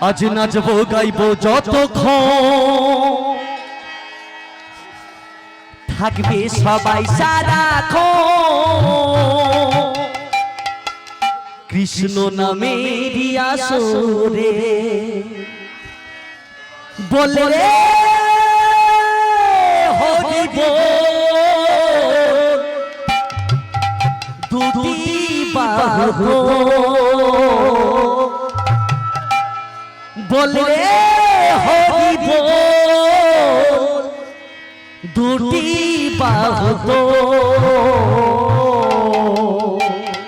আজ নাচবো গাইবো যতক্ষণ থাকবে সবাই সারাক্ষণ কৃষ্ণ নামের আসরে বলে রে হরি বল দুটি বাহু বলে রে হরি বল দুটি বাহু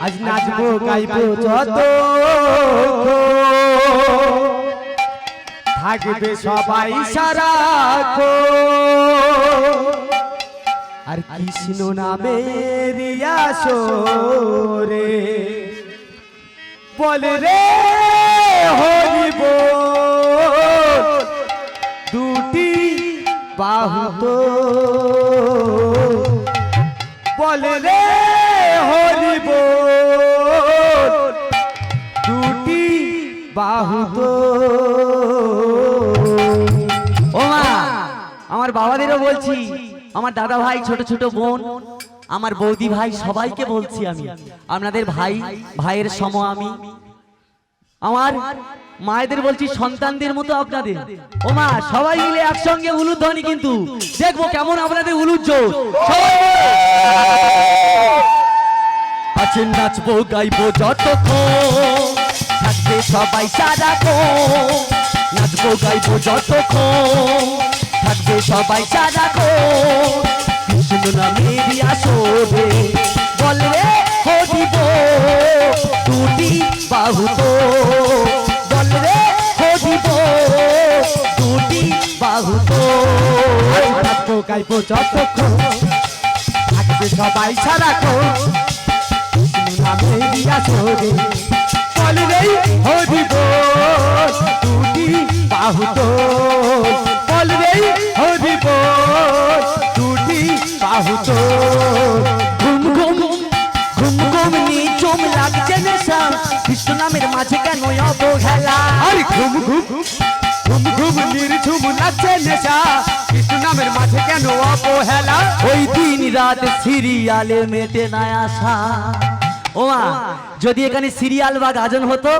আজ নাচবো গাইবো যত থাকবে সবাই সারাক্ষণ আর কৃষ্ণ নামের আসরে বলে রে হরি বল দুটি বাহু তো বলে রে হরি বল দুটি বাহু তো ও মা আমার বাবাদেরও বলছি, আমার দাদা ভাই, ছোট ছোট বোন, আমার বৌদি ভাই, সবাইকে বলছি আমি আপনাদের ভাই, ভাইয়ের সম আমি। আমার মায়েদের বলছি সন্তানদের মতো আপনাদের। ও মা সবাই মিলে একসঙ্গে উলুধ্বনি, কিন্তু দেখবো কেমন আপনাদের উলুর জোর। আছে নাচবো গাইবো যতক্ষণ থাকবে সবাই সারাক্ষণ নাচবো গাইবো যতক্ষণ থাকবে সবাই সারাক্ষণ কৃষ্ণ নামের আসরে বলে হরি বল দুটি বাহু তো বলে হরি বল দুটি বাহু তো নাচবো গাইবো যতক্ষণ থাকবে সবাই সারাক্ষণ নামের আসরে বলে রে হরি বল দুটি বাহু তো বলে রে হরি বল দুটি বাহু তো ঘুম ঘুম ঘুম ঘুম নিচুম লাগছে নেশা কৃষ্ণ নামের মাঝে কেন অবহেলা আরে ঘুম ঘুম ঘুম ঘুম নির্ঝুম লাগছে নেশা কৃষ্ণ নামের মাঝে কেন অবহেলা ওই দিন রাত সিরিয়ালে মেটে না আসা। ও মা যদি এখানে সিরিয়াল বা গাজন হতো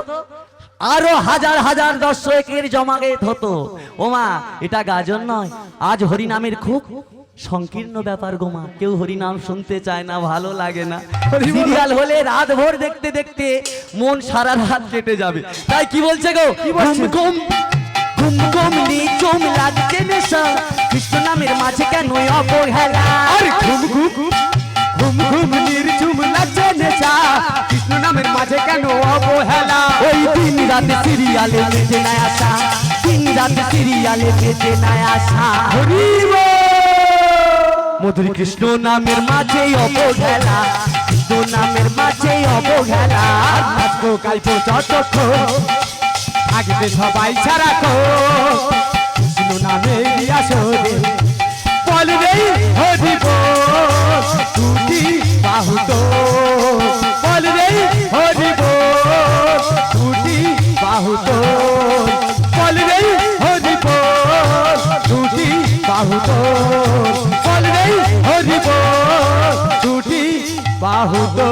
আরো হাজার হাজার দর্শকের জমায়েত হতো। ও মা এটা গাজন নয়, আজ হরিনামের খুব সংকীর্ণ ব্যাপার গো মা। কেউ হরিনাম শুনতে চায় না, ভালো লাগে না। সিরিয়াল হলে রাত ভোর দেখতে দেখতে মন সারা রাত কেটে যাবে। তাই কি বলছে গো, ঘুম ঘুম ঘুম ঘুম নিচুম লাগছে নেশা কৃষ্ণ নামের মাঝে কেন অবহেলা। আরে ঘুম ঘুম ঘুম ঘুম নির্ঝুম লাগছে নেশা কৃষ্ণ নামের মাঝে কেন অবহেলা ওই দিন রাতে সিরিয়ালে মেটে না আসা, দিন রাতে সিরিয়ালে মেটে না আসা। হরি মধুর কৃষ্ণ নামের মাঝে অবহেলা, কৃষ্ণ নামের মাঝে অবহেলা। নাচবো গাইবো যতক্ষণ থাকবে সবাই সারাক্ষণ কৃষ্ণ নামের আসরে বলে রে হরি বল দুটি বাহু তো বলে রে হরি বল দুটি বাহু তো বলে রে হরি বল দুটি বাহু তো বলে রে হরি বল দুটি বাহু তো